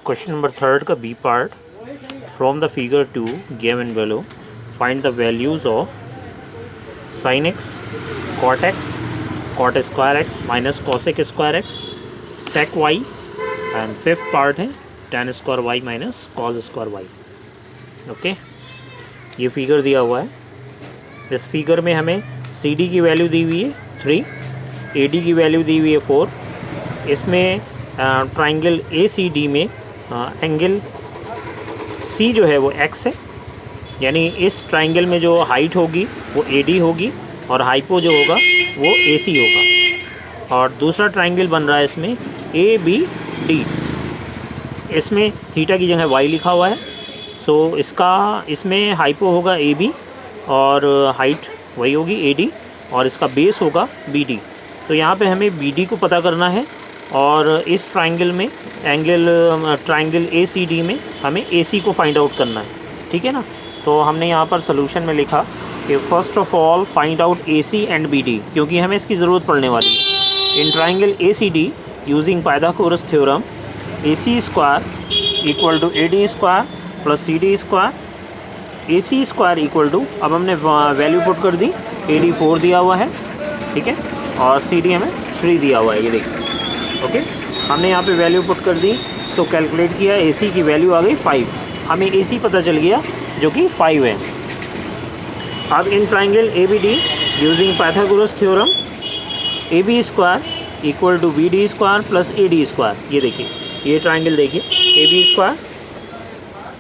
Question number third का B part, from the figure 2 given below find the values of sin x, cot x, cot square x minus cosec square x, sec y and fifth part है tan square y minus cos square y। Okay, ये figure दिया हुआ है। इस figure में हमें C D की value दी हुई है 3, ए डी की वैल्यू दी हुई है 4। इसमें ट्राइंगल ए सी डी में एंगल सी जो है वो एक्स है, यानी इस ट्राइंगल में जो हाइट होगी वो ए डी होगी और हाइपो जो होगा वो ए सी होगा। और दूसरा ट्राइंगल बन रहा है इसमें ए बी डी, इसमें थीटा की जगह वाई लिखा हुआ है। सो इसमें हाइपो होगा ए बी और हाइट वही होगी ए डी और इसका बेस होगा बी डी। तो यहाँ पे हमें बी डी को पता करना है और इस ट्राइंगल में ट्राइंगल ए सी डी में हमें ए सी को फाइंड आउट करना है, ठीक है ना। तो हमने यहाँ पर सोल्यूशन में लिखा कि first of all find out A C and B D, क्योंकि हमें इसकी ज़रूरत पड़ने वाली है। In triangle A C D using Pythagoras theorem A C square equal to A D square plus C D square, A C square equal to, अब हमने value put कर दी, ए डी 4 दिया हुआ है, ठीक है, और सी डी हमें 3 दिया हुआ है, ये देखिए। ओके, हमने यहाँ पे वैल्यू पुट कर दी, इसको कैलकुलेट किया, ए सी की वैल्यू आ गई 5, हमें ए सी पता चल गया जो कि 5 है। अब in triangle A B D using Pythagoras theorem A B square equal to B D square plus A D square, ये देखिए, ये ट्राइंगल देखिए, A B square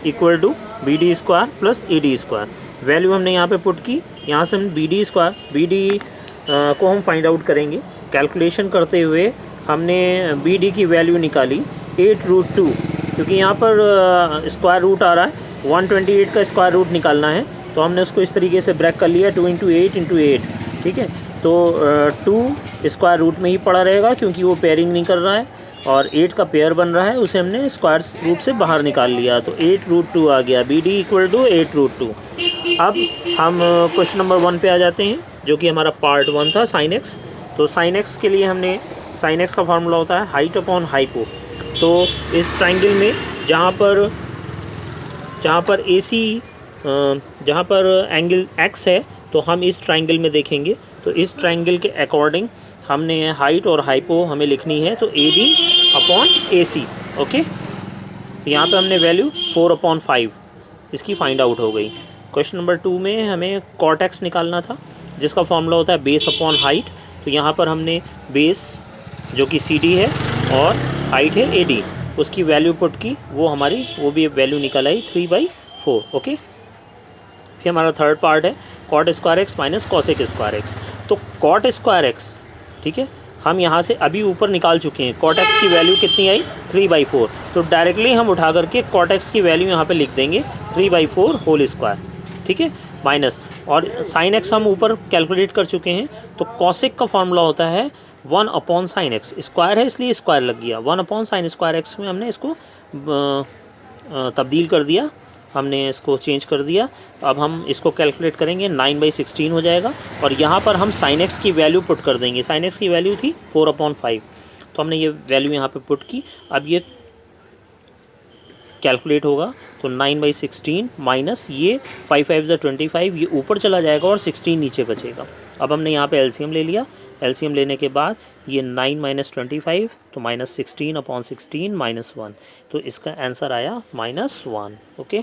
equal to B D square plus A D square. Value हमने यहाँ पे put की, यहाँ से हम B D square B D को हम फाइंड आउट करेंगे। कैलकुलेशन करते हुए हमने बी डी की वैल्यू निकाली 8√2, क्योंकि यहाँ पर स्क्वायर रूट आ रहा है, 128 का स्क्वायर रूट निकालना है, तो हमने उसको इस तरीके से ब्रेक कर लिया 2 × 8 × 8, ठीक है। तो 2 स्क्वायर रूट में ही पड़ा रहेगा क्योंकि वो पेयरिंग नहीं कर रहा है, और 8 का पेयर बन रहा है, उसे हमने स्क्वायर रूट से बाहर निकाल लिया, तो 8√2 आ गया, बी डी इक्वल टू 8√2। अब हम क्वेश्चन नंबर 1 पे आ जाते हैं, जो कि हमारा पार्ट 1 था, साइन एक्स। तो साइन एक्स के लिए हमने, साइन एक्स का फार्मूला होता है हाइट अपॉन हाइपो। तो इस ट्राइंगल में जहाँ पर ए सी, जहाँ पर एंगल एक्स है, तो हम इस ट्राइंगल में देखेंगे, तो इस ट्राइंगल के अकॉर्डिंग हमने हाइट और हाइपो हमें लिखनी है, तो A D upon A C. Okay, यहाँ पे हमने वैल्यू 4/5 इसकी फाइंड आउट हो गई। क्वेश्चन नंबर 2 में हमें कॉट एक्स निकालना था, जिसका फार्मूला होता है बेस अपॉन हाइट। तो यहाँ पर हमने बेस जो कि सी डी है और हाइट है ए डी, उसकी वैल्यू पुट की, वो भी वैल्यू निकल आई 3/4। ओके, फिर हमारा थर्ड पार्ट है cot square x minus cosec square x. तो कॉट स्क्वायर एक्स, ठीक है, हम यहाँ से अभी ऊपर निकाल चुके हैं, कॉट एक्स की वैल्यू कितनी आई 3/4, तो डायरेक्टली हम उठा करके कॉट एक्स की वैल्यू यहाँ पे लिख देंगे 3/4 होल स्क्वायर, ठीक है, माइनस, और साइन एक्स हम ऊपर कैलकुलेट कर चुके हैं। तो कॉसेक का फार्मूला होता है 1/sin x, स्क्वायर है इसलिए स्क्वायर लग गया, 1/sin स्क्वायर एक्स में हमने इसको तब्दील कर दिया, हमने इसको चेंज कर दिया। अब हम इसको कैलकुलेट करेंगे, 9/16 हो जाएगा, और यहाँ पर हम साइन एक्स की वैल्यू पुट कर देंगे। साइन एक्स की वैल्यू थी 4/5, तो हमने ये वैल्यू यहाँ पे पुट की। अब ये कैलकुलेट होगा, तो 9/16 माइनस ये 5 5 25, ये ऊपर चला जाएगा और 16 नीचे बचेगा। अब हमने यहाँ पे एलसीएम ले लिया, एलसीएम लेने के बाद ये 9 - 25, तो -16/16 -1, तो इसका आंसर आया -1। ओके,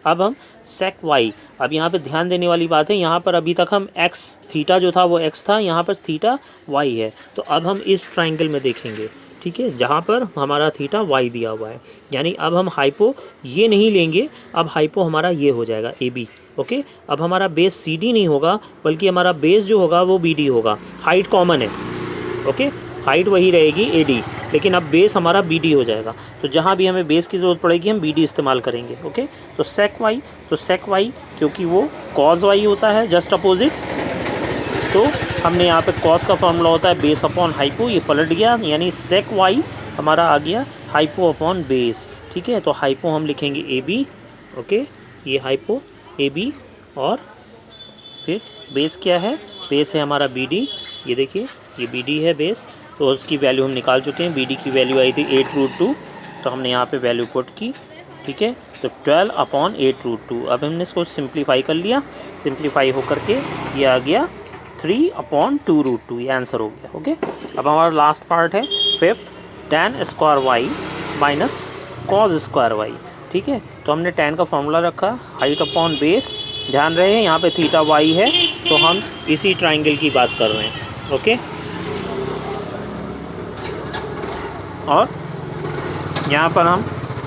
अब हम सेक वाई, अब यहाँ पे ध्यान देने वाली बात है, यहाँ पर अभी तक हम एक्स, थीटा जो था वो एक्स था, यहाँ पर थीटा वाई है। तो अब हम इस ट्राइंगल में देखेंगे, ठीक है, जहाँ पर हमारा थीटा वाई दिया हुआ है, यानी अब हम हाइपो ये नहीं लेंगे, अब हाइपो हमारा ये हो जाएगा ए बी। ओके, अब हमारा बेस सी डी नहीं होगा, बल्कि हमारा बेस जो होगा वो बी डी होगा, हाइट कॉमन है। ओके, हाइट वही रहेगी ए डी, लेकिन अब बेस हमारा बी डी हो जाएगा। तो जहाँ भी हमें बेस की ज़रूरत पड़ेगी हम बी डी इस्तेमाल करेंगे। ओके, तो सेक वाई, क्योंकि वो कॉज वाई होता है, जस्ट अपोजिट, तो हमने यहाँ पे कॉस का फार्मूला होता है बेस अपॉन हाइपो, ये पलट गया, यानी सेक वाई हमारा आ गया हाइपो अपॉन बेस, ठीक है। तो हाइपो हम लिखेंगे ए बी, ओके, ये हाइपो ए बी, और फिर बेस क्या है, बेस है हमारा बी डी, ये देखिए ये बी डी है बेस, तो उसकी वैल्यू हम निकाल चुके हैं। बी डी की वैल्यू आई थी 8√2, तो हमने यहाँ पे वैल्यू पुट की, ठीक है। तो 12/8√2। अब हमने इसको सिंप्लीफाई कर लिया, सिंप्लीफाई होकर के ये आ गया 3/2√2, ये आंसर हो गया। ओके, अब हमारा लास्ट पार्ट है fifth, tan square Y minus cos square Y, ठीक है। तो हमने tan का फॉर्मूला रखा, हाइट अपॉन बेस, ध्यान रहे यहाँ पे थीटा वाई है, तो हम इसी ट्राइंगल की बात कर रहे हैं। ओके, और यहाँ पर हम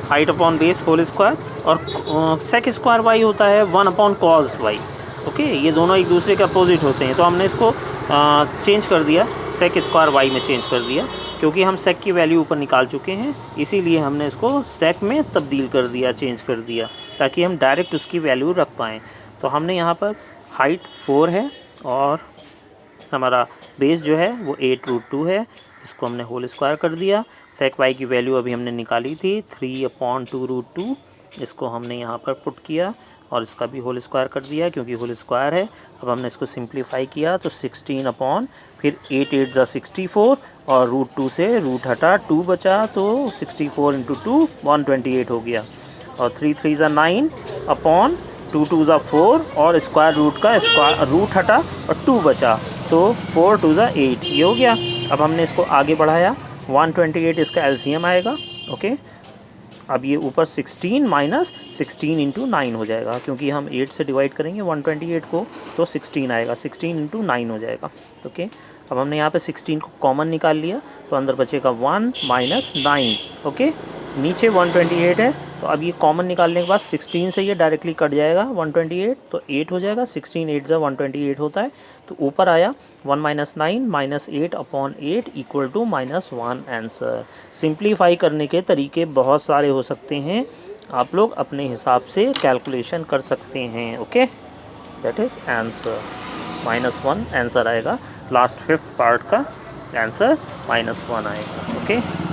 height upon base whole square, और सेक स्क्वायर वाई होता है 1/cos वाई। ओके, ये दोनों एक दूसरे के अपोजिट होते हैं, तो हमने इसको चेंज कर दिया, सेक स्क्वायर वाई में चेंज कर दिया, क्योंकि हम सेक की वैल्यू ऊपर निकाल चुके हैं, इसीलिए हमने इसको सेक में तब्दील कर दिया, चेंज कर दिया, ताकि हम डायरेक्ट उसकी वैल्यू रख पाएँ। तो हमने यहाँ पर हाइट 4 है और हमारा बेस जो है वो 8√2 है, इसको हमने होल स्क्वायर कर दिया। सेक वाई की वैल्यू अभी हमने निकाली थी 3/2√2, इसको हमने यहाँ पर पुट किया और इसका भी होल स्क्वायर कर दिया, क्योंकि होल स्क्वायर है। अब हमने इसको सिंप्लीफाई किया तो 16 फिर 8 8 ज़ा 64 और √2 से रूट हटा 2 बचा, तो 64 × 2 128 हो गया, और 3 3 ज़ा 9 अपॉन 2 2 ज़ा 4 और स्क्वायर रूट का स्क्वायर रूट हटा और 2 बचा, तो 4 2 ज़ा 8, ये हो गया। अब हमने इसको आगे बढ़ाया, 128 इसका एलसीएम आएगा। ओके, अब ये ऊपर 16 माइनस 16 × 9 हो जाएगा, क्योंकि हम 8 से डिवाइड करेंगे 128 को, तो 16 आएगा, 16 × 9 हो जाएगा। ओके, अब हमने यहाँ पे 16 को कॉमन निकाल लिया, तो अंदर बचेगा 1 माइनस 9। ओके, नीचे 128 है, तो अब ये कॉमन निकालने के बाद 16 से ये डायरेक्टली कट जाएगा 128, तो 8 हो जाएगा, 16 8 ज़ा 128 होता है, तो ऊपर आया 1 minus 9 minus 8/8 equal to -1 answer. Simplify करने के तरीके बहुत सारे हो सकते हैं, आप लोग अपने हिसाब से कैलकुलेशन कर सकते हैं। Okay, that is answer, -1 answer आएगा। लास्ट फिफ्थ पार्ट का आंसर -1 आएगा। ओके।